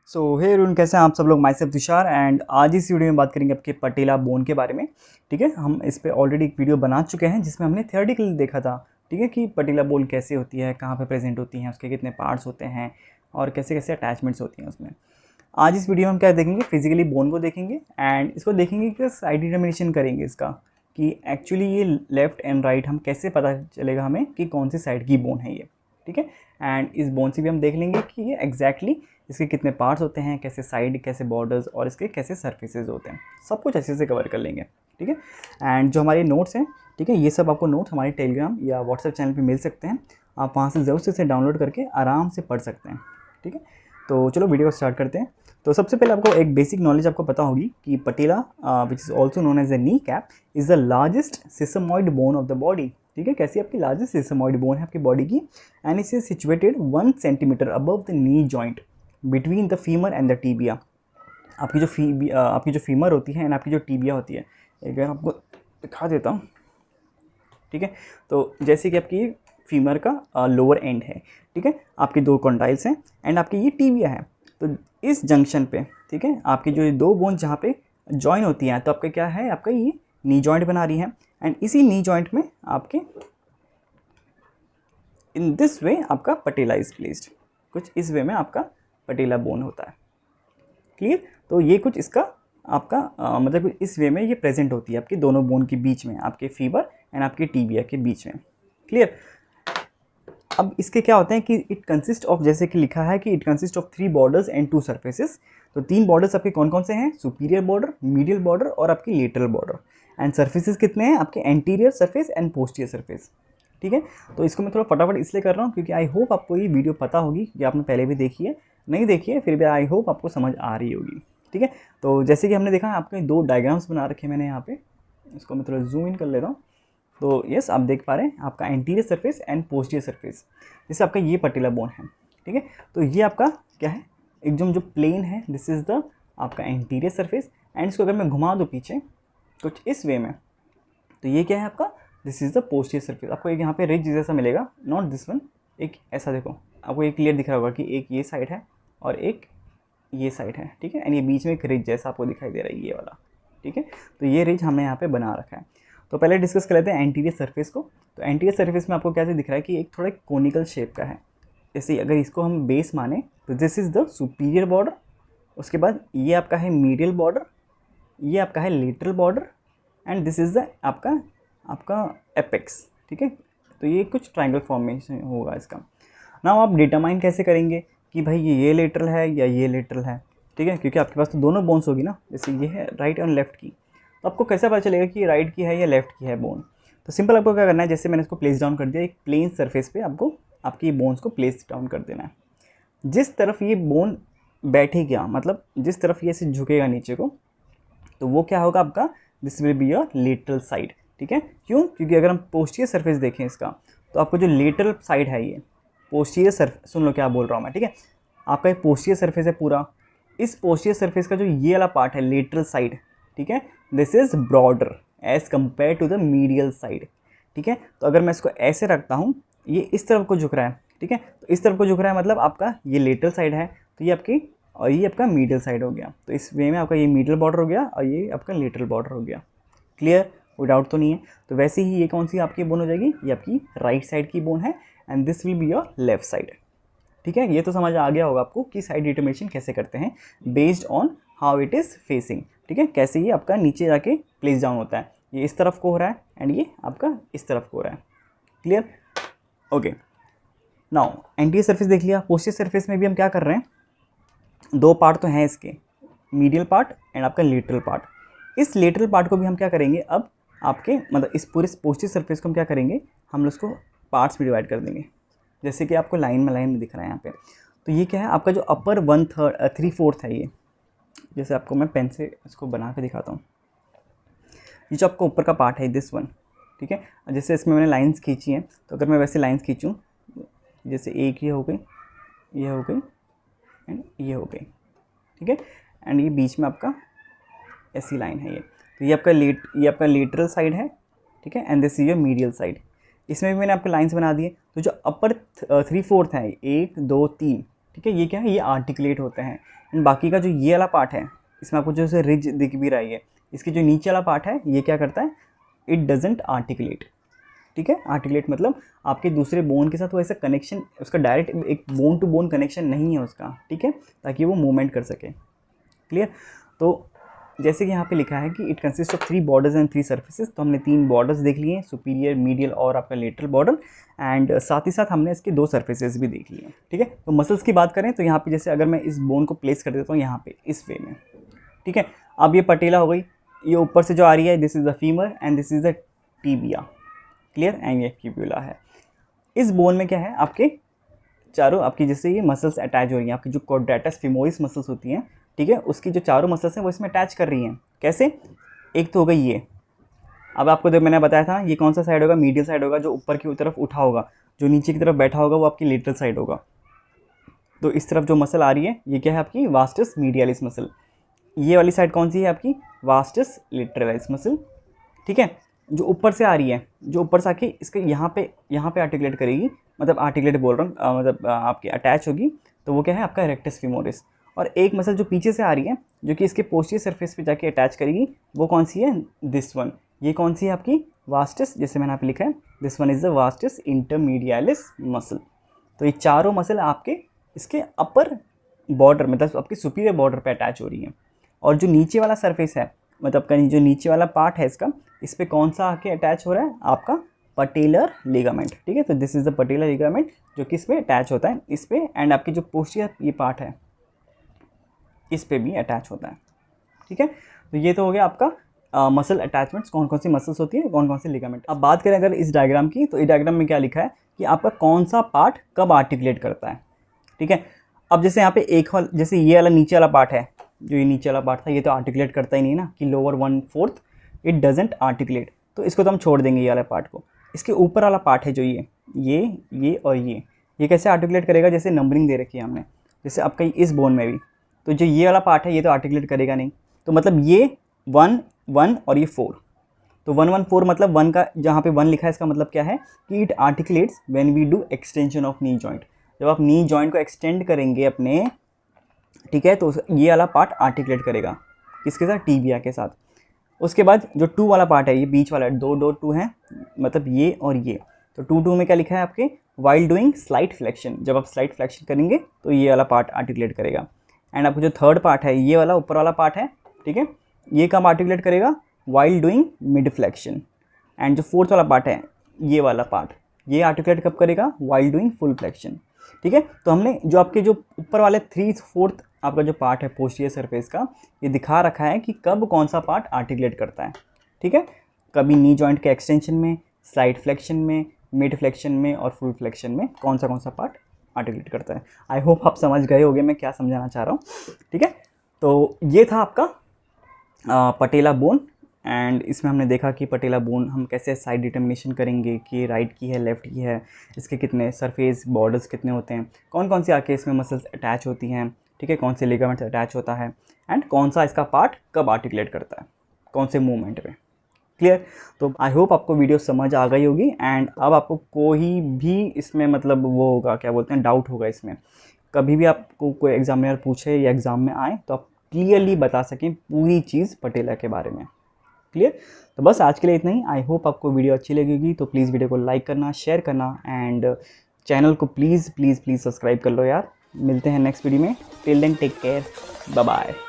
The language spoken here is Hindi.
सो हे अरुण, कैसे हैं आप सब लोग। माई सेल्फ तुषार एंड आज इस वीडियो में बात करेंगे आपके पटेला बोन के बारे में। ठीक है, हम इस पे ऑलरेडी एक वीडियो बना चुके हैं जिसमें हमने थियोरेटिकली देखा था, ठीक है, कि पटेला बोन कैसे होती है, कहाँ पे प्रेजेंट होती हैं, उसके कितने पार्ट्स होते हैं और कैसे कैसे अटैचमेंट्स होती हैं उसमें। आज इस वीडियो में हम क्या देखेंगे, फिजिकली बोन को देखेंगे एंड इसको देखेंगे कि साइड डिटर्मिनेशन करेंगे इसका, कि एक्चुअली ये लेफ़्ट एंड राइट हम कैसे पता चलेगा हमें कि कौन सी साइड की बोन है ये। ठीक है, एंड इस बोन से भी हम देख लेंगे कि ये एग्जैक्टली इसके कितने पार्ट्स होते हैं, कैसे साइड, कैसे बॉर्डर्स और इसके कैसे सरफेसेस होते हैं, सब कुछ अच्छे से कवर कर लेंगे। ठीक है, एंड जो हमारे नोट्स हैं, ठीक है, ये सब आपको नोट्स हमारे टेलीग्राम या व्हाट्सएप चैनल पे मिल सकते हैं। आप वहाँ से ज़रूर से डाउनलोड करके आराम से पढ़ सकते हैं। ठीक है, तो चलो वीडियो को स्टार्ट करते हैं। तो सबसे पहले आपको एक बेसिक नॉलेज आपको पता होगी कि patella which is also known as a knee cap is the largest sesamoid bone of the body. ठीक है, कैसी आपकी लार्जेस्ट सिसमॉइड बोन है आपकी बॉडी की, and it is situated 1 centimetre above the knee joint between the femur and the tibia. आपकी जो फीमर होती है एंड आपकी जो टीबिया होती है, एक बार आपको दिखा देता हूँ। ठीक है, तो जैसे कि आपकी फीमर का लोअर एंड है, ठीक है, आपके 2 कॉन्डाइल्स हैं एंड आपकी ये टीबिया है। तो इस जंक्शन पे, ठीक है, आपकी जो 2 बोन जहाँ पे जॉइन होती हैं, तो आपका क्या है, आपका ये नी जॉइंट बना रही है एंड इसी नी जॉइंट में आपके इन दिस वे आपका पटेला इज प्लेस्ड। कुछ इस वे में आपका पटेला बोन होता है। क्लियर, तो ये कुछ इसका आपका मतलब कुछ इस वे में ये प्रेजेंट होती है आपके दोनों बोन के बीच में, आपके फीवर एंड आपके टीबिया के बीच में। क्लियर, अब इसके क्या होते हैं कि इट कंसिस्ट ऑफ, जैसे कि लिखा है कि it consist of 3 borders and 2 surfaces. तो 3 बॉर्डर्स आपके कौन कौन से हैं, सुपीरियर बॉर्डर, मीडियल बॉर्डर और आपकी लेटरल बॉर्डर। एंड सर्फेसेस कितने हैं, आपके anterior surface and posterior surface. ठीक है, तो इसको मैं थोड़ा फटाफट इसलिए कर रहा हूँ क्योंकि आई होप आपको ये वीडियो पता होगी, कि आपने पहले भी देखी है, नहीं देखी है फिर भी आई होप आपको समझ आ रही होगी। ठीक है, तो जैसे कि हमने देखा आपके 2 डायग्राम्स बना रखे मैंने यहाँ पे, इसको मैं थोड़ा जूम इन कर ले रहा हूँ। तो यस, आप देख पा रहे हैं आपका anterior surface and posterior surface, जैसे आपका ये पटेला बोन है। ठीक है, तो ये आपका क्या है, एकदम जो प्लेन है, दिस इज़ द आपका एंटीरियर सरफेस एंड इसको अगर मैं घुमा दूँ पीछे कुछ इस वे में, तो ये क्या है आपका, this is the posterior surface. आपको एक यहाँ पे रिज जैसा मिलेगा, नॉट दिस वन, एक ऐसा देखो, आपको एक क्लियर दिख रहा होगा कि एक ये साइड है और एक ये साइड है। ठीक है, एंड ये बीच में एक रिज जैसा आपको दिखाई दे रहा है, ये वाला। ठीक है, तो ये रिज हमने यहाँ पे बना रखा है। तो पहले डिस्कस कर लेते हैं एंटीरियर सरफेस को। तो एंटीरियर सरफेस में आपको क्या दिख रहा है कि एक थोड़ा कोनिकल शेप का है। जैसे अगर इसको हम बेस माने तो this is the superior border, उसके बाद ये आपका है मीडियल बॉर्डर, ये आपका है lateral border and this is the आपका एपेक्स। ठीक है, तो ये कुछ ट्रायंगल फॉर्मेशन होगा इसका। नाउ आप डिटरमाइन कैसे करेंगे कि भाई ये लेटरल है या ये लेटरल है। ठीक है, क्योंकि आपके पास तो दोनों बोन्स होगी ना, जैसे ये है राइट एंड लेफ्ट की, तो आपको कैसे पता चलेगा कि राइट की है या लेफ्ट की है बोन। तो सिंपल आपको क्या करना है, जैसे मैंने इसको प्लेस डाउन कर दिया, एक प्लेन सरफेस पे आपको आपकी बोन्स को प्लेस डाउन कर देना है। जिस तरफ ये बोन बैठेगा, मतलब जिस तरफ ये ऐसे झुकेगा नीचे को, तो वो क्या होगा आपका, this will be your lateral side. ठीक है, क्यों, क्योंकि अगर हम पोस्टीरियर सरफेस देखें इसका, तो आपको जो लेटरल साइड है ये पोस्टीरियर सरफेस, सुन लो क्या बोल रहा हूँ मैं। ठीक है, आपका एक पोस्टीरियर सरफेस है पूरा, इस पोस्टीरियर सरफेस का जो ये वाला पार्ट है लेटरल साइड, ठीक है, this is broader edge compare to the medial side. ठीक है, तो अगर मैं इसको ऐसे रखता हूँ, ये इस तरफ को झुक रहा है। ठीक है, तो इस तरफ को झुक रहा है मतलब आपका ये लेटरल साइड है, तो ये आपकी और ये आपका मीडियल साइड हो गया। तो इस वे में आपका ये मीडियल बॉर्डर हो गया और ये आपका लेटरल बॉर्डर हो गया। क्लियर, कोई डाउट तो नहीं है। तो वैसे ही ये कौन सी आपकी बोन हो जाएगी, ये आपकी राइट साइड की बोन है and this will be your left side. ठीक है, ये तो समझ आ गया होगा आपको कि साइड डिटर्मिनेशन कैसे करते हैं based on how it is facing. ठीक है, कैसे ये आपका नीचे जाके प्लेस डाउन होता है, ये इस तरफ को हो रहा है एंड ये आपका इस तरफ को हो रहा है। Clear, okay. Now anterior surface देख लिया, पोस्टीरियर सरफेस में भी हम क्या कर रहे हैं, 2 पार्ट तो हैं इसके, मीडियल पार्ट एंड आपका लेटरल पार्ट। इस लेटरल पार्ट को भी हम क्या करेंगे, अब आपके मतलब इस पूरे पोस्टीरियर सरफेस को हम क्या करेंगे, हम उसको पार्ट्स में डिवाइड कर देंगे, जैसे कि आपको लाइन में दिख रहा है यहाँ पे। तो ये क्या है, आपका जो अपर 3/4 है ये, जैसे आपको मैं पेन से इसको बना के दिखाता हूँ। ये जो आपका ऊपर का पार्ट है दिस वन, ठीक है, जैसे इसमें मैंने लाइंस खींची हैं, तो अगर मैं वैसे लाइंस खींचूँ, जैसे एक ये हो गई, ये हो गई एंड ये हो गई। ठीक है, एंड ये बीच में आपका ऐसी लाइन है ये, तो ये आपका लेटरल साइड है। ठीक है, and this is your medial side. इसमें भी मैंने आपके लाइंस बना दिए। तो जो अपर 3/4 है, 1 2 3, ठीक है, ये क्या है, ये आर्टिकुलेट होते हैं एंड बाकी का जो ये वाला पार्ट है, इसमें आपको जो रिज दिख भी रही है, इसकी जो नीचे वाला पार्ट है ये क्या करता है, इट डजेंट आर्टिकुलेट। ठीक है, आर्टिकुलेट मतलब आपके दूसरे बोन के साथ वो ऐसा कनेक्शन, उसका डायरेक्ट एक बोन टू बोन कनेक्शन नहीं है उसका, ठीक है, ताकि वो मूवमेंट कर सके। क्लियर। तो जैसे कि यहाँ पे लिखा है कि it consist of 3 borders and 3 surfaces, तो हमने 3 बॉर्डर्स देख लिए हैं, सुपीरियर, मीडियल और आपका लेटरल बॉर्डर, एंड साथ ही साथ हमने इसके 2 सर्फेसेस भी देख लिए हैं। ठीक है, तो मसल्स की बात करें तो यहाँ पे जैसे अगर मैं इस बोन को प्लेस कर देता हूँ यहाँ पे इस वे में, ठीक है, अब ये पटेला हो गई, ये ऊपर से जो आ रही है this is the femur and this is the tibia. Clear, and ये फिब्यूला है। इस बोन में क्या है, आपके चारों आपकी जैसे ये मसल्स अटैच हो रही हैं, आपकी जो क्वाड्रेटस फिमोरिस मसल्स होती हैं, ठीक है, उसकी जो चारों मसल्स हैं वो इसमें अटैच कर रही हैं। कैसे, एक तो हो गई ये, अब आपको जब मैंने बताया था ये कौन सा साइड होगा, मीडियल साइड होगा, जो ऊपर की तरफ उठा होगा, जो नीचे की तरफ बैठा होगा वो आपकी लेटरल साइड होगा। तो इस तरफ जो मसल आ रही है ये क्या है, आपकी वास्टस मीडियलिस मसल। ये वाली साइड कौन सी है, आपकी वास्टस लेटरलिस मसल। ठीक है, जो ऊपर से आ रही है, जो ऊपर से आके इसके यहाँ पे आर्टिकुलेट करेगी, मतलब आर्टिकुलेट बोल रहा हूँ, मतलब आपकी अटैच होगी, तो वो क्या है, आपका रेक्टस फिमोरिस। और एक मसल जो पीछे से आ रही है, जो कि इसके पोस्टीरियर सरफेस पे जाके अटैच करेगी, वो कौन सी है, दिस वन। ये कौन सी है, आपकी वास्टस, जैसे मैंने यहाँ पे लिखा है, this one is the vastus intermedius muscle. तो ये चारों मसल आपके इसके अपर बॉर्डर, मतलब आपके सुपीरियर बॉर्डर पे अटैच हो रही है। और जो नीचे वाला सरफेस है, मतलब कहीं जो नीचे वाला पार्ट है इसका, इस पर कौन सा आके अटैच हो रहा है, आपका पटेलर लिगामेंट। ठीक है, तो this is the patellar ligament जो कि इस पर अटैच होता है, इस पर, एंड आपकी जो पोस्टीरियर ये पार्ट है इस पे भी अटैच होता है। ठीक है, तो ये तो हो गया आपका मसल अटैचमेंट्स, कौन कौन सी मसल्स होती है, कौन कौन सी लिगामेंट। अब बात करें अगर इस डायग्राम की, तो इस डायग्राम में क्या लिखा है कि आपका कौन सा पार्ट कब आर्टिकुलेट करता है। ठीक है, अब जैसे यहाँ पे एक जैसे ये वाला नीचे वाला पार्ट है, जो ये नीचे वाला पार्ट था, ये तो आर्टिकुलेट करता ही नहीं ना, कि लोअर 1/4 इट डजेंट आर्टिकुलेट, तो इसको तो हम छोड़ देंगे ये वाला पार्ट को। इसके ऊपर वाला पार्ट है जो ये और ये कैसे आर्टिकुलेट करेगा, जैसे नंबरिंग दे रखी है हमने, जैसे आपका इस बोन में भी, तो जो ये वाला पार्ट है ये तो आर्टिकुलेट करेगा नहीं, तो मतलब ये 1 1 और ये 4, तो 1 1 4 मतलब 1 का जहाँ पे 1 लिखा है इसका मतलब क्या है कि it articulates when we do extension of knee joint. जब आप नी जॉइंट को एक्सटेंड करेंगे अपने, ठीक है, तो ये वाला पार्ट आर्टिकुलेट करेगा किसके साथ, टीबिया के साथ। उसके बाद जो 2 वाला पार्ट है, ये बीच वाला 2 है, मतलब ये और ये, तो 2 में क्या लिखा है आपके, वाइल डूइंग स्लाइट फ्लेक्शन, जब आप स्लाइट फ्लेक्शन करेंगे तो ये वाला पार्ट आर्टिकुलेट करेगा। एंड आपको जो 3rd पार्ट है, ये वाला ऊपर वाला पार्ट है, ठीक है, ये कब आर्टिकुलेट करेगा, while doing mid flexion. And जो 4th वाला पार्ट है, ये वाला पार्ट, ये आर्टिकुलेट कब करेगा, वाइल डूइंग फुल फ्लेक्शन। ठीक है, तो हमने जो आपके जो ऊपर वाले 3/4 आपका जो पार्ट है पोस्टीरियर सरफेस का, ये दिखा रखा है कि कब कौन सा पार्ट आर्टिकुलेट करता है। ठीक है, कभी नी जॉइंट के एक्सटेंशन में, स्लाइड फ्लेक्शन में, मिड फ्लेक्शन में और फुल फ्लेक्शन में कौन सा पार्ट आर्टिकुलेट करता है। आई होप आप समझ गए होंगे मैं क्या समझाना चाह रहा हूँ। ठीक है, तो ये था आपका पटेला बोन, एंड इसमें हमने देखा कि पटेला बोन हम कैसे साइड डिटर्मिनेशन करेंगे कि राइट की है, लेफ़्ट की है, इसके कितने सरफेस बॉर्डर्स कितने होते हैं, कौन कौन सी आके इसमें मसल्स अटैच होती हैं, ठीक है, कौन से लिगामेंट्स अटैच होता है, एंड कौन सा इसका पार्ट कब आर्टिकुलेट करता है, कौन से मूवमेंट में। क्लियर, तो आई होप आपको वीडियो समझ आ गई होगी, एंड अब आपको कोई भी इसमें मतलब वो होगा, क्या बोलते हैं, डाउट होगा इसमें, कभी भी आपको कोई एग्जामिनर पूछे या एग्ज़ाम में आए तो आप क्लियरली बता सकें पूरी चीज़ पटेला के बारे में। क्लियर, तो बस आज के लिए इतना ही। आई होप आपको वीडियो अच्छी लगेगी, तो प्लीज़ वीडियो को लाइक करना, शेयर करना, एंड चैनल को प्लीज़ सब्सक्राइब कर लो यार। मिलते हैं नेक्स्ट वीडियो में, till then take care, bye bye.